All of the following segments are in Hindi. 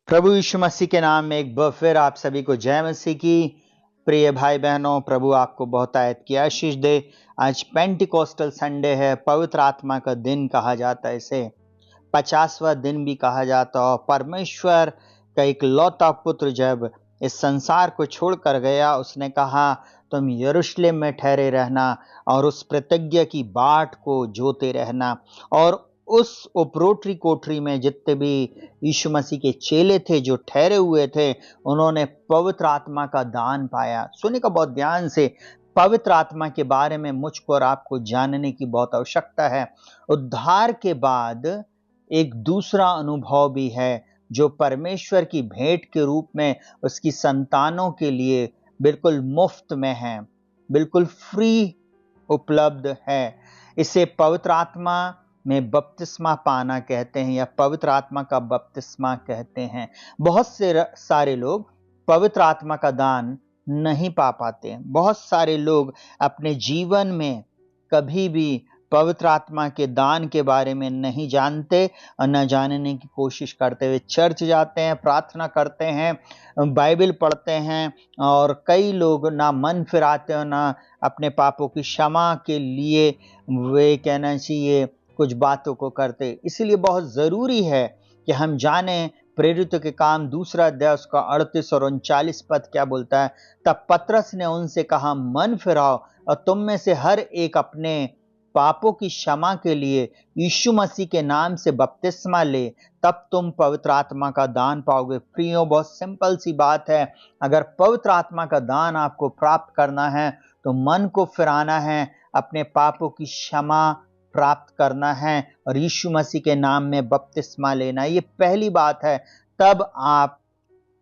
प्रभु यीशु मसीह के नाम में एक बार फिर आप सभी को जय मसीह की। प्रिय भाई बहनों, प्रभु आपको बहुतायत की आशीष दे। आज पेंटिकोस्टल संडे है, पवित्र आत्मा का दिन कहा जाता है, इसे 50वां दिन भी कहा जाता है। और परमेश्वर का एक लौता पुत्र जब इस संसार को छोड़कर गया, उसने कहा तुम यरूशलेम में ठहरे रहना और उस प्रतिज्ञा की बाट को जोते रहना। और उस उपरोटरी कोठरी में जितने भी यीशु मसीह के चेले थे जो ठहरे हुए थे, उन्होंने पवित्र आत्मा का दान पाया। सुनिए का बहुत ध्यान से, पवित्र आत्मा के बारे में मुझको और आपको जानने की बहुत आवश्यकता है। उद्धार के बाद एक दूसरा अनुभव भी है जो परमेश्वर की भेंट के रूप में उसकी संतानों के लिए बिल्कुल मुफ्त में है, बिल्कुल फ्री उपलब्ध है। इसे पवित्र आत्मा में बपतिस्मा पाना कहते हैं या पवित्र आत्मा का बपतिस्मा कहते हैं। बहुत से सारे लोग पवित्र आत्मा का दान नहीं पा पाते। बहुत सारे लोग अपने जीवन में कभी भी पवित्र आत्मा के दान के बारे में नहीं जानते और न जानने की कोशिश करते हुए चर्च जाते हैं, प्रार्थना करते हैं, बाइबल पढ़ते हैं, और कई लोग ना मन फिराते हैं ना अपने पापों की क्षमा के लिए वे कहना चाहिए कुछ बातों को करते। इसलिए बहुत ज़रूरी है कि हम जानें प्रेरितों के काम दूसरा अध्याय उसका 38 और 39 पद क्या बोलता है। तब पतरस ने उनसे कहा, मन फिराओ और तुम में से हर एक अपने पापों की क्षमा के लिए यीशु मसीह के नाम से बपतिस्मा ले, तब तुम पवित्र आत्मा का दान पाओगे। प्रियो, बहुत सिंपल सी बात है। अगर पवित्र आत्मा का दान आपको प्राप्त करना है तो मन को फिराना है, अपने पापों की क्षमा प्राप्त करना है और यीशु मसीह के नाम में बपतिस्मा लेना। ये पहली बात है। तब आप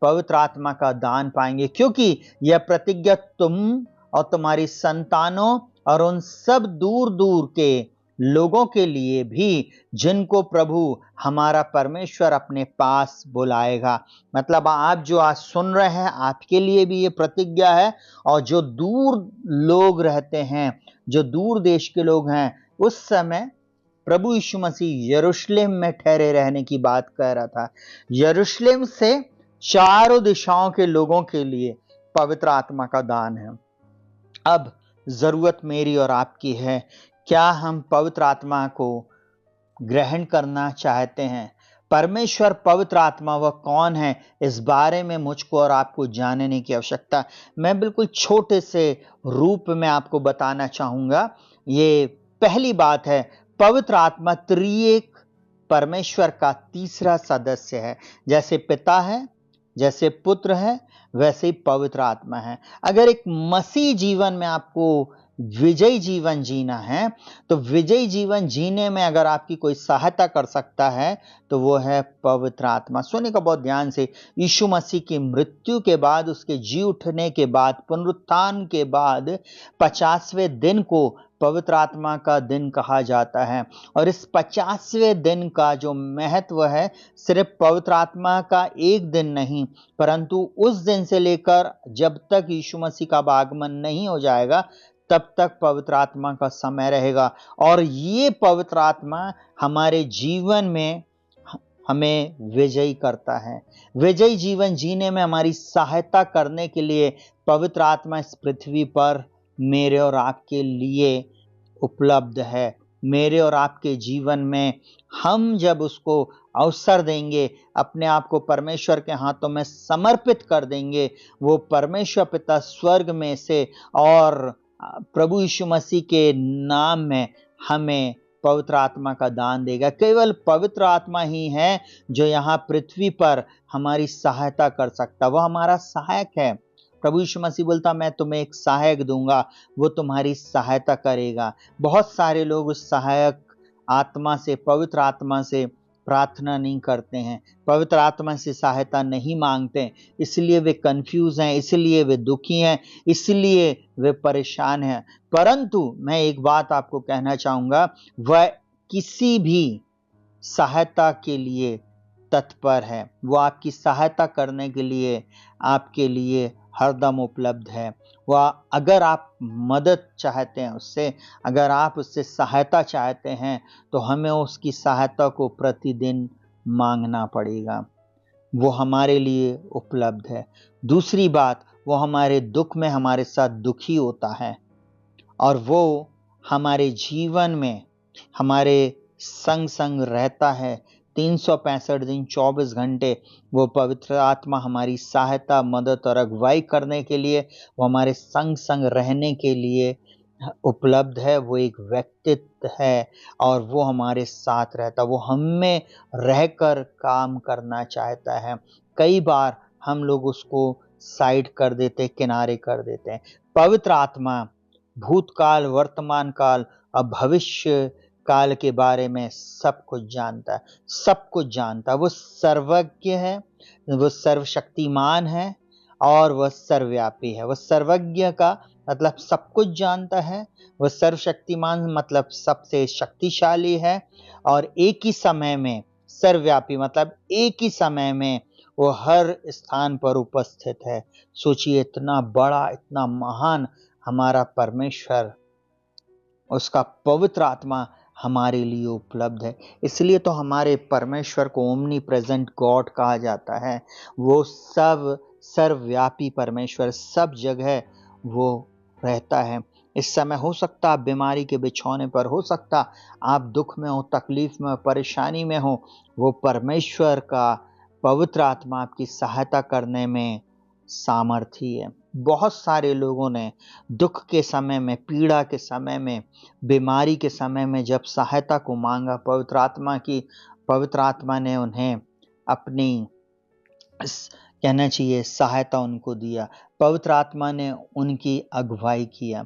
पवित्र आत्मा का दान पाएंगे, क्योंकि यह प्रतिज्ञा तुम और तुम्हारी संतानों और उन सब दूर दूर के लोगों के लिए भी जिनको प्रभु हमारा परमेश्वर अपने पास बुलाएगा। मतलब आप जो आज सुन रहे हैं, आपके लिए भी ये प्रतिज्ञा है। और जो दूर लोग रहते हैं, जो दूर देश के लोग हैं, उस समय प्रभु यीशु मसीह यरूशलेम में ठहरे रहने की बात कह रहा था। यरूशलेम से चारों दिशाओं के लोगों के लिए पवित्र आत्मा का दान है। अब जरूरत मेरी और आपकी है, क्या हम पवित्र आत्मा को ग्रहण करना चाहते हैं? परमेश्वर पवित्र आत्मा वह कौन है, इस बारे में मुझको और आपको जानने की आवश्यकता। मैं बिल्कुल छोटे से रूप में आपको बताना चाहूंगा। ये पहली बात है, पवित्र आत्मा त्रिएक परमेश्वर का तीसरा सदस्य है। जैसे पिता है, जैसे पुत्र है, वैसे ही पवित्र आत्मा है। अगर एक मसीह जीवन में आपको विजयी जीवन जीना है, तो विजयी जीवन जीने में अगर आपकी कोई सहायता कर सकता है तो वो है पवित्र आत्मा। सुनिए का बहुत ध्यान से, यीशु मसीह की मृत्यु के बाद, उसके जी उठने के बाद, पुनरुत्थान के बाद 50वें दिन को पवित्र आत्मा का दिन कहा जाता है। और इस 50वें दिन का जो महत्व है, सिर्फ पवित्र आत्मा का एक दिन नहीं, परंतु उस दिन से लेकर जब तक यीशु मसीह का आगमन नहीं हो जाएगा, तब तक पवित्र आत्मा का समय रहेगा। और ये पवित्र आत्मा हमारे जीवन में हमें विजयी करता है। विजयी जीवन जीने में हमारी सहायता करने के लिए पवित्र आत्मा इस पृथ्वी पर मेरे और आपके लिए उपलब्ध है। मेरे और आपके जीवन में हम जब उसको अवसर देंगे, अपने आप को परमेश्वर के हाथों में समर्पित कर देंगे, वो परमेश्वर पिता स्वर्ग में से और प्रभु यीशु मसीह के नाम में हमें पवित्र आत्मा का दान देगा। केवल पवित्र आत्मा ही है जो यहाँ पृथ्वी पर हमारी सहायता कर सकता। वह हमारा सहायक है। प्रभु यीशु मसीह बोलता, मैं तुम्हें एक सहायक दूंगा, वो तुम्हारी सहायता करेगा। बहुत सारे लोग उस सहायक आत्मा से, पवित्र आत्मा से प्रार्थना नहीं करते हैं, पवित्र आत्मा से सहायता नहीं मांगते, इसलिए वे कंफ्यूज हैं, इसलिए वे दुखी हैं, इसलिए वे परेशान हैं। परंतु मैं एक बात आपको कहना चाहूंगा, वह किसी भी सहायता के लिए तत्पर है। वो आपकी सहायता करने के लिए आपके लिए हरदम उपलब्ध है। वह अगर आप मदद चाहते हैं उससे, अगर आप उससे सहायता चाहते हैं, तो हमें उसकी सहायता को प्रतिदिन मांगना पड़ेगा। वो हमारे लिए उपलब्ध है। दूसरी बात, वो हमारे दुख में हमारे साथ दुखी होता है और वो हमारे जीवन में हमारे संग संग रहता है। 365 दिन 24 घंटे वो पवित्र आत्मा हमारी सहायता, मदद और अगुवाई करने के लिए, वो हमारे संग संग रहने के लिए उपलब्ध है। वो एक व्यक्तित्व है और वो हमारे साथ रहता, वो हम में रहकर काम करना चाहता है। कई बार हम लोग उसको साइड कर देते, किनारे कर देते हैं। पवित्र आत्मा भूतकाल, वर्तमान काल और भविष्य काल के बारे में सब कुछ जानता है, सब कुछ जानता है। वो सर्वज्ञ है, वो सर्वशक्तिमान है और वह सर्वव्यापी है। वह सर्वज्ञ का मतलब सब कुछ जानता है, वह सर्वशक्तिमान मतलब सबसे शक्तिशाली है और एक ही समय में सर्वव्यापी मतलब एक ही समय में वो हर स्थान पर उपस्थित है। सोचिए, इतना बड़ा, इतना महान हमारा परमेश्वर, उसका पवित्र आत्मा हमारे लिए उपलब्ध है। इसलिए तो हमारे परमेश्वर को ओमनी प्रेजेंट गॉड कहा जाता है। वो सब सर्वव्यापी परमेश्वर, सब जगह वो रहता है। इस समय हो सकता आप बीमारी के बिछौने पर, हो सकता आप दुख में हो, तकलीफ में, परेशानी में हो। वो परमेश्वर का पवित्र आत्मा आपकी सहायता करने में सामर्थी है। बहुत सारे लोगों ने दुख के समय में, पीड़ा के समय में, बीमारी के समय में जब सहायता को मांगा, पवित्र आत्मा की, पवित्र आत्मा ने उन्हें अपनी कहना चाहिए सहायता उनको दिया। पवित्र आत्मा ने उनकी अगुवाई किया।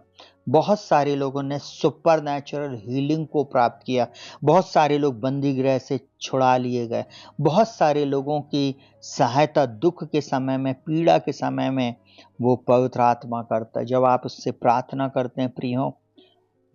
बहुत सारे लोगों ने सुपरनैचुरल हीलिंग को प्राप्त किया। बहुत सारे लोग बंदी गृह से छुड़ा लिए गए। बहुत सारे लोगों की सहायता दुख के समय में, पीड़ा के समय में वो पवित्र आत्मा करता है। जब आप उससे प्रार्थना करते हैं प्रियो,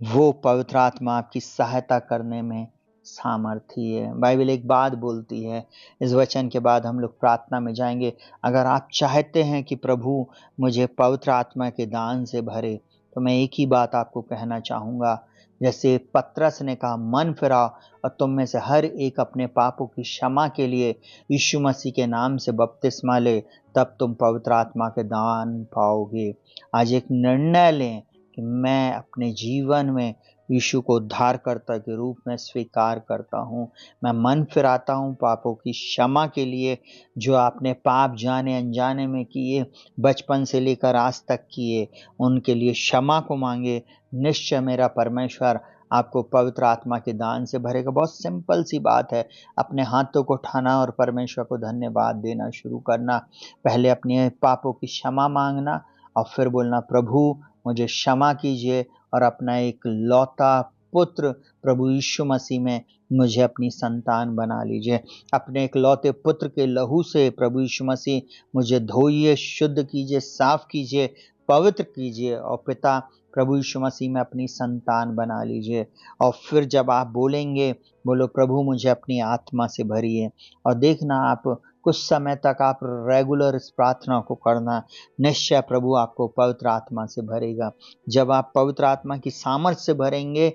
वो पवित्र आत्मा आपकी सहायता करने में सामर्थी है। बाइबल एक बात बोलती है, इस वचन के बाद हम लोग प्रार्थना में जाएंगे। अगर आप चाहते हैं कि प्रभु मुझे पवित्र आत्मा के दान से भरे, तो मैं एक ही बात आपको कहना चाहूँगा। जैसे पतरस ने कहा, मन फिराओ और तुम में से हर एक अपने पापों की क्षमा के लिए यीशु मसीह के नाम से बपतिस्मा ले, तब तुम पवित्र आत्मा के दान पाओगे। आज एक निर्णय लें कि मैं अपने जीवन में यीशु को उद्धारकर्ता के रूप में स्वीकार करता हूँ। मैं मन फिराता हूँ पापों की क्षमा के लिए, जो आपने पाप जाने अनजाने में किए, बचपन से लेकर आज तक किए, उनके लिए क्षमा को मांगे। निश्चय मेरा परमेश्वर आपको पवित्र आत्मा के दान से भरेगा। बहुत सिंपल सी बात है, अपने हाथों को उठाना और परमेश्वर को धन्यवाद देना शुरू करना। पहले अपने पापों की क्षमा मांगना और फिर बोलना, प्रभु मुझे क्षमा कीजिए और अपना एक लौता पुत्र प्रभु यीशु मसीह में मुझे अपनी संतान बना लीजिए। अपने एक लौते पुत्र के लहू से प्रभु यीशु मसीह मुझे धोइए, शुद्ध कीजिए, साफ कीजिए, पवित्र कीजिए और पिता प्रभु यीशु मसीह में अपनी संतान बना लीजिए। और फिर जब आप बोलेंगे, बोलो, प्रभु मुझे अपनी आत्मा से भरिए। और देखना, आप कुछ समय तक आप रेगुलर इस प्रार्थना को करना, निश्चय प्रभु आपको पवित्र आत्मा से भरेगा। जब आप पवित्र आत्मा की सामर्थ से भरेंगे,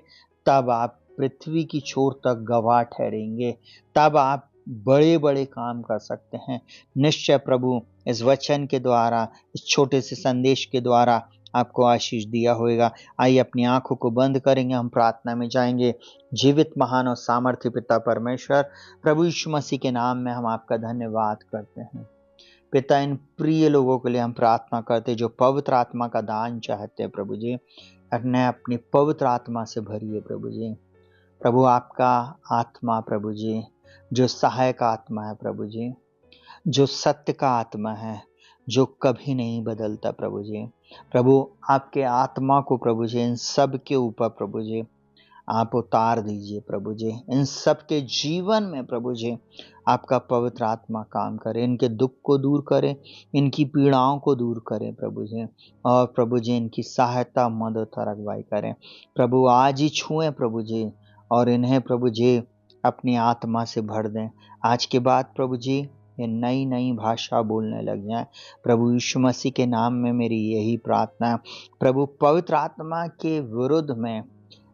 तब आप पृथ्वी की छोर तक गवाह ठहरेंगे। तब आप बड़े बड़े काम कर सकते हैं। निश्चय प्रभु इस वचन के द्वारा, इस छोटे से संदेश के द्वारा आपको आशीष दिया होगा। आइए अपनी आंखों को बंद करेंगे, हम प्रार्थना में जाएंगे। जीवित, महान और सामर्थ्य पिता परमेश्वर, प्रभु यीशु मसीह के नाम में हम आपका धन्यवाद करते हैं। पिता, इन प्रिय लोगों के लिए हम प्रार्थना करते जो पवित्र आत्मा का दान चाहते हैं प्रभु जी, उन्हें अपनी पवित्र आत्मा से भरिए प्रभु जी। प्रभु आपका आत्मा प्रभु जी, जो सहायक आत्मा है प्रभु जी, जो सत्य का आत्मा है, जो कभी नहीं बदलता प्रभु जी। प्रभु आपके आत्मा को प्रभु जी इन सब के ऊपर प्रभु जी आप उतार दीजिए प्रभु जी। इन सब के जीवन में प्रभु जी आपका पवित्र आत्मा काम करे, इनके दुख को दूर करे, इनकी पीड़ाओं को दूर करे प्रभु जी। और प्रभु जी इनकी सहायता, मदद और अगुवाई करें प्रभु। आज ही छुएं प्रभु जी और इन्हें प्रभु जी अपनी आत्मा से भर दें। आज के बाद प्रभु जी ये नई नई भाषा बोलने लग जाएं प्रभु यीशु मसीह के नाम में मेरी यही प्रार्थना है प्रभु। पवित्र आत्मा के विरुद्ध में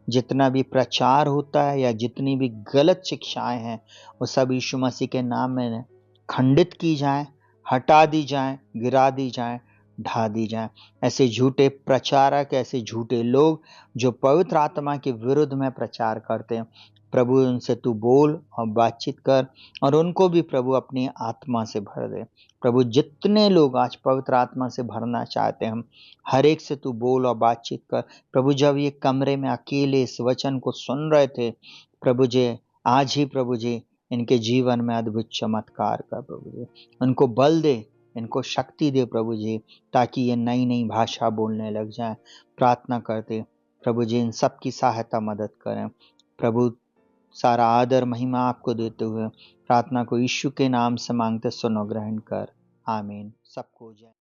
जितना भी प्रचार होता है या जितनी भी गलत शिक्षाएं हैं, वो सब यीशु मसीह के नाम में खंडित की जाए, हटा दी जाए, गिरा दी जाए, ढा दी जाए। ऐसे झूठे प्रचारक, ऐसे झूठे लोग जो पवित्र आत्मा के विरुद्ध में प्रचार करते हैं, प्रभु उनसे तू बोल और बातचीत कर और उनको भी प्रभु अपनी आत्मा से भर दे। प्रभु जितने लोग आज पवित्र आत्मा से भरना चाहते हैं, हर एक से तू बोल और बातचीत कर। प्रभु जब ये कमरे में अकेले इस वचन को सुन रहे थे, प्रभु जी आज ही प्रभु जी इनके जीवन में अद्भुत चमत्कार कर प्रभु जी। उनको बल दे, इनको शक्ति दे प्रभु जी, ताकि ये नई नई भाषा बोलने लग जाए। प्रार्थना करते प्रभु जी इन सब की सहायता मदद करें। प्रभु सारा आदर महिमा आपको देते हुए प्रार्थना को यीशु के नाम से मांगते सुनो ग्रहण कर, आमीन। सबको जय।